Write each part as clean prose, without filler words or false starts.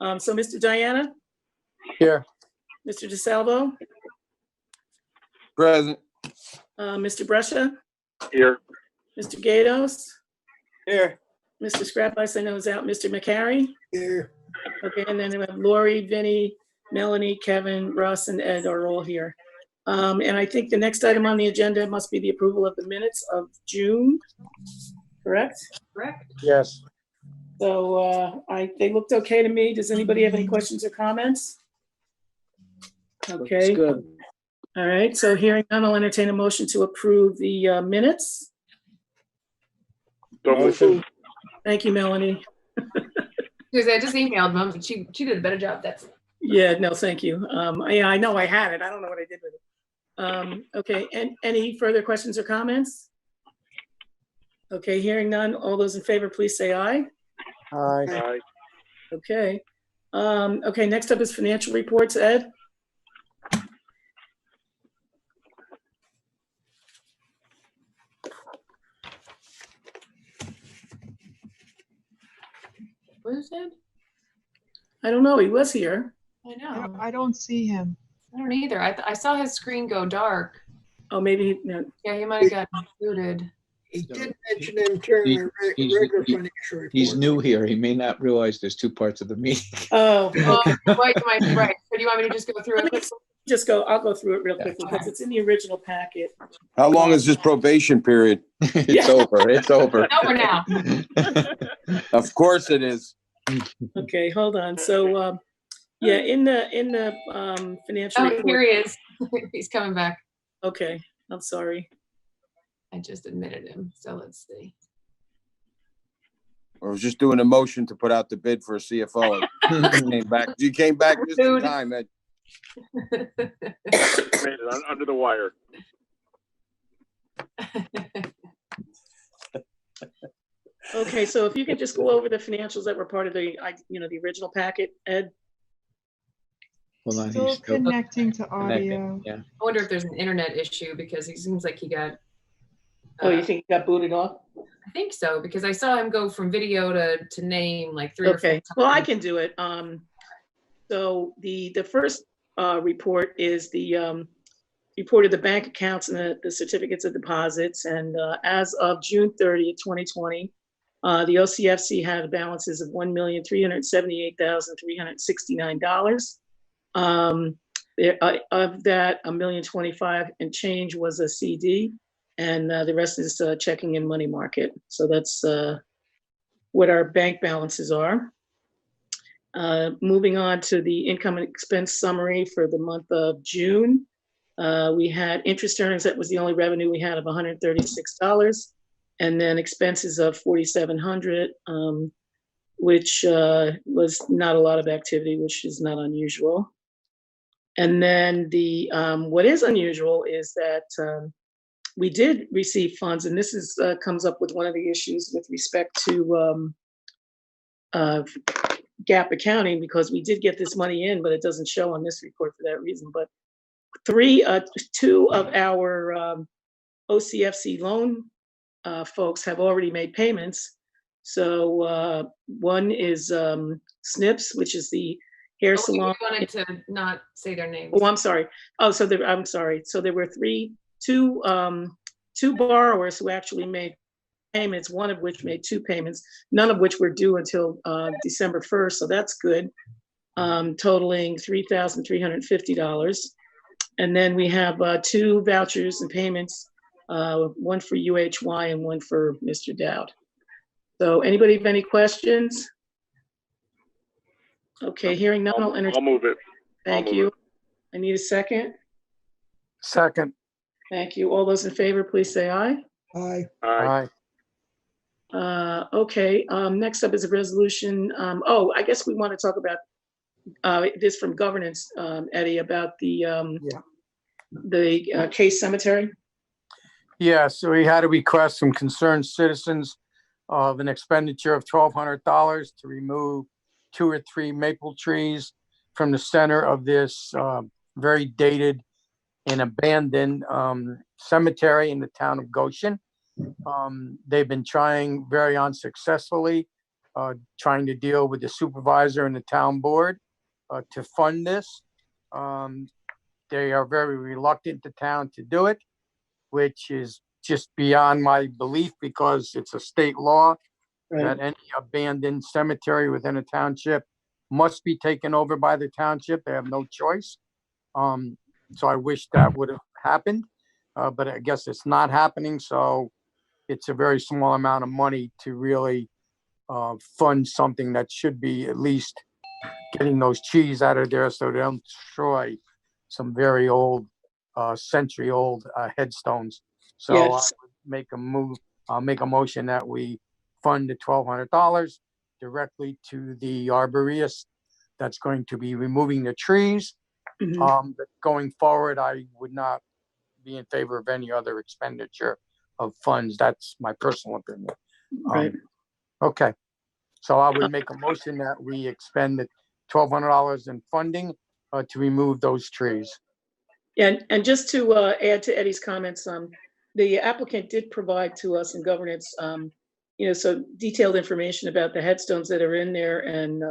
So Mr. Diana, Here. Mr. DeSalvo, Present. Mr. Brescia, Here. Mr. Gatos, Here. Mr. Scrappice, I know is out, Mr. McCary. Here. Okay, and then we have Lori, Vinny, Melanie, Kevin, Russ, and Ed are all here. And I think the next item on the agenda must be the approval of the minutes of June, correct? Correct. Yes. So they looked okay to me. Does anybody have any questions or comments? Okay. Good. All right, so hearing none, I'll entertain a motion to approve the minutes. So moved. Motion. Thank you, Melanie. Because I just emailed them, but she did a better job. That's Yeah, no, thank you. Yeah, I know I had it. I don't know what I did with it. Okay, and any further questions or comments? Okay, hearing none, all those in favor, please say aye. Aye. Aye. Okay. Okay, next up is financial reports, Ed. who's it? I don't know, he was here. I know. I don't see him. I don't either. I saw his screen go dark. Oh, maybe, no. Yeah, he might have gotten included. He did mention him during the regular financial report. He's new here. He may not realize there's two parts of the meeting. Oh, Oh, okay. right, you might be right. So do you want me to just go through it quickly? I'll go through it real quickly because it's in the original packet. How long is this probation period? It's over. It's over. Over now. Of course it is. Okay, hold on. So, yeah, in the financial Oh, report. here he is. He's coming back. Okay, I'm sorry. I just admitted him. So let's see. I was just doing a motion to put out the bid for a CFO. You came back just in time, Ed. Made it under the wire. Okay, so if you can just go over the financials that were part of the, the original packet, Ed? Hold on. Still He's still connecting to connecting. audio. Yeah. I wonder if there's an internet issue because he seems like he got. Oh, you think he got booted off? I think so because I saw him go from video to name like 3 or 4 Okay, times. well, I can do it. So the first report is the report of the bank accounts and the certificates of deposits. And as of June 30th, 2020, the OCFC had balances of $1,378,369. Of that, $1,025,000 and change was a CD, and the rest is checking and money market. So that's what our bank balances are. Moving on to the income and expense summary for the month of June. We had interest earnings, that was the only revenue we had, of $136, and then expenses of $4,700, which was not a lot of activity, which is not unusual. And then the what is unusual is that we did receive funds, and this is comes up with one of the issues with respect to GAAP accounting, because we did get this money in, but it doesn't show on this report for that reason. But two of our OCFC loan folks have already made payments. So one is Snips, which is the hair salon. We wanted to not say their names. Oh, I'm sorry. Oh, so I'm sorry. So there were two borrowers who actually made payments, one of which made 2 payments, none of which were due until December 1st. So that's good, totaling $3,350. And then we have 2 vouchers and payments, one for UHY and one for Mr. Dowd. So anybody have any questions? Okay, hearing none, I'll entertain. I'll move it. Thank you. I need a second. Second. Thank you. All those in favor, please say aye. Aye. Aye. Okay, next up is a resolution. Oh, I guess we want to talk about this from governance, Eddie, about the Case Cemetery. Yeah, so we had a request from concerned citizens of an expenditure of $1,200 to remove 2 or 3 maple trees from the center of this very dated and abandoned cemetery in the town of Goshen. They've been trying very unsuccessfully trying to deal with the supervisor and the town board to fund this. They are very reluctant, the town, to do it, which is just beyond my belief because it's a state law that any abandoned cemetery within a township must be taken over by the township. They have no choice. So I wish that would have happened, but I guess it's not happening. So it's a very small amount of money to really fund something that should be at least getting those trees out of there so they don't destroy some very old, century-old headstones. So I Yes. would make I'll make a motion that we fund the $1,200 directly to the arborist that's going to be removing the trees. Mhm. But going forward, I would not be in favor of any other expenditure of funds. That's my personal opinion. Right. Okay, so I would make a motion that we expend the $1,200 in funding to remove those trees. And just to add to Eddie's comments, the applicant did provide to us in governance, so detailed information about the headstones that are in there, and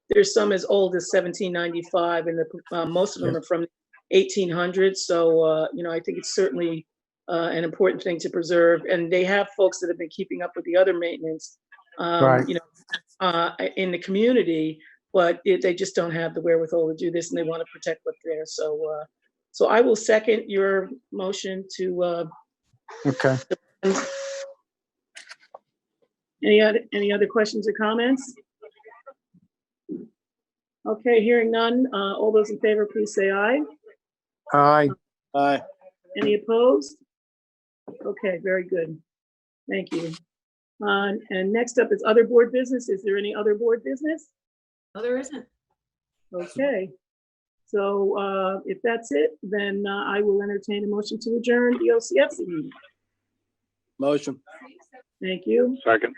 there's some as old as 1795, and most of them are from 1800s. So I think it's certainly an important thing to preserve, and they have folks that have been keeping up with the other maintenance, Right. in the community, but they just don't have the wherewithal to do this, and they want to protect what's there. So I will second your motion to, Okay. any other questions or comments? Okay, hearing none. All those in favor, please say aye. Aye. Aye. Any opposed? Okay, very good. Thank you. And next up is other board business. Is there any other board business? No, there isn't. Okay. So if that's it, then I will entertain a motion to adjourn the OCFC meeting. Motion. Thank you. Second.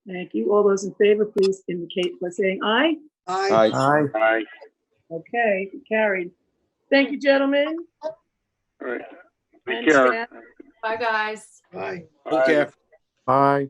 Thank you. All those in favor, please indicate by saying aye. Aye. Aye. Aye. Okay, carried. Thank you, gentlemen. All right. Take And care. staff. Bye, guys. Aye. Take care. Aye.